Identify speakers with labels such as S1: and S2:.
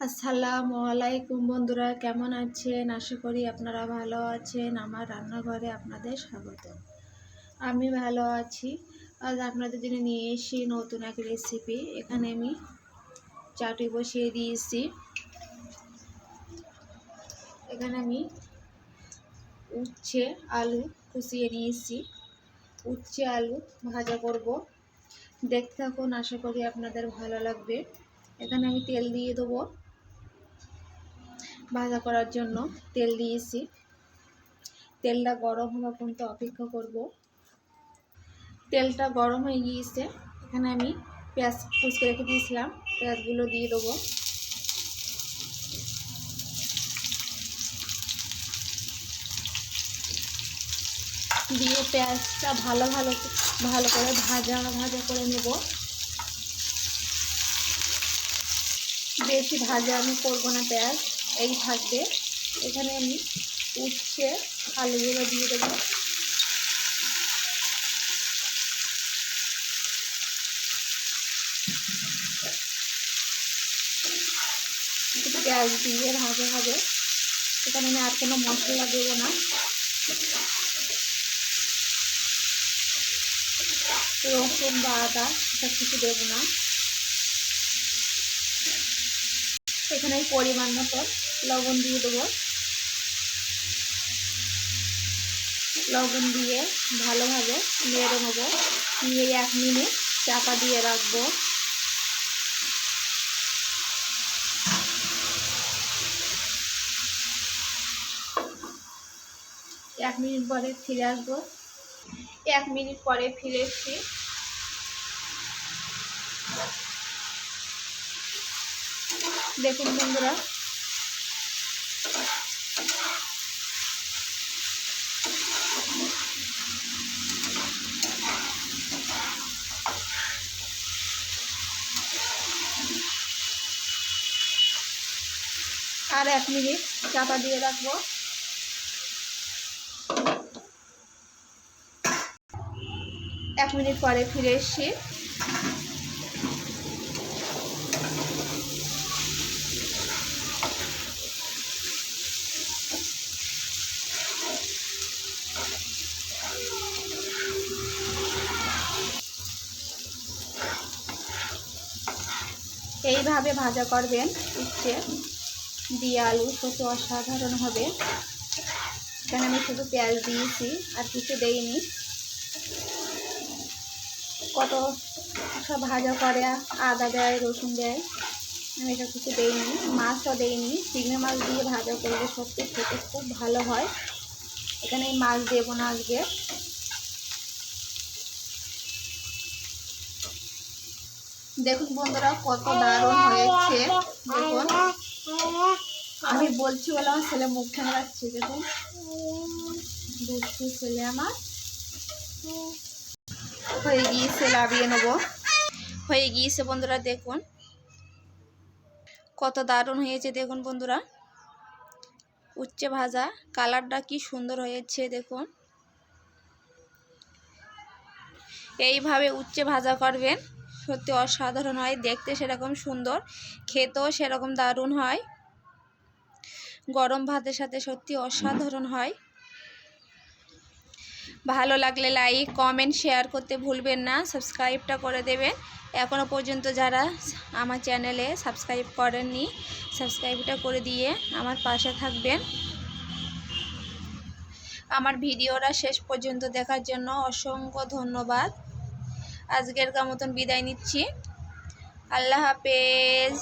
S1: আসসালামু আলাইকুম বন্ধুরা, কেমন আছেন? আশা করি আপনারা ভালো আছেন। আমার রান্নাঘরে আপনাদের স্বাগত। আমি ভালো আছি। আজ আপনাদের জন্য নিয়ে এসেছি নতুন এক রেসিপি। এখানে আমি চাটুই বসিয়ে দিয়েছি। এখানে আমি উচ্ছে আলু কুচিয়ে নিয়েছি। উচ্ছে আলু ভাজা করব, দেখতে থাকুন। আশা করি আপনাদের ভালো লাগবে। এখানে আমি তেল দিয়ে দেবো। ভাজা করার জন্য তেল দিয়েছি। তেলটা গরম হওয়া পর্যন্ত অপেক্ষা করব। তেলটা গরম হয়ে গিয়েছে। এখানে আমি পেঁয়াজ কুচকে রেখে দিয়েছিলাম, পেঁয়াজগুলো দিয়ে দেবো। দিয়ে পেঁয়াজটা ভালো করে ভাজা করে নেব। বেশি ভাজা আমি করবো না, পেঁয়াজ এই থাকবে। এখানে আমি উচ্ছে আলুগুলো দিয়ে দেবো। পেঁয়াজ দিয়ে ভাজা হবে। এখানে আমি আর কোনো মশলা দেবো না। রসুন বা আদা সব কিছু দেবো না। এখানে পরিমাণ মতো লবণ দিয়ে দেবো। লবণ দিয়ে ভালোভাবে নেড়ে নেব। নিয়ে 1 মিনিট চাপা দিয়ে রাখবো। 1 মিনিট পরে ফিরে আসবো। 1 মিনিট পরে ফিরে এসেছি। দেখুন বন্ধুরা, আর 1 মিনিট চাপা দিয়ে রাখবো। 1 মিনিট পরে ফিরে এসেছি। এইভাবে ভাজা করবেন উচ্ছে দিয়ে আলু, সত্যি অসাধারণ হবে। এখানে আমি শুধু পেঁয়াজ দিয়েছি, আর কিছু দেইনি। কত সব ভাজা করে আদা দেয়, রসুন দেয়, আমি এটা কিছু দেইনি। মাছও দেইনি। চিংড়ি মাছ দিয়ে ভাজা করলে সত্যি খেতে খুব ভালো হয়। এখানে মাছ দেবো না আজকে। দেখুন বন্ধুরা, কত দারুণ হয়েছে। দেখুন, আমি বলছি বলে আমার ছেলে মুখ ঠেঙাচ্ছে। দেখুন, দুষ্টু ছেলে আমার। হয়ে গিয়েছে, লাভিয়ে নেব। হয়ে গিয়েছে বন্ধুরা, দেখুন কত দারুণ হয়েছে। দেখুন বন্ধুরা, উচ্ছে ভাজা কালারটা কি সুন্দর হয়েছে। দেখুন, এইভাবে উচ্ছে ভাজা করবেন, সত্যি অসাধারণ হয়। দেখতে সেরকম সুন্দর, খেতেও সেরকম দারুণ হয়। গরম ভাতের সাথে সত্যি অসাধারণ হয়। ভালো লাগলে লাইক, কমেন্ট, শেয়ার করতে ভুলবেন না। সাবস্ক্রাইবটা করে দেবেন। এখনও পর্যন্ত যারা আমার চ্যানেলে সাবস্ক্রাইব করেননি, সাবস্ক্রাইবটা করে দিয়ে আমার পাশে থাকবেন। আমার ভিডিওটা শেষ পর্যন্ত দেখার জন্য অসংখ্য ধন্যবাদ। আজকের মতন বিদায় নিচ্ছি। আল্লাহ হাফেজ।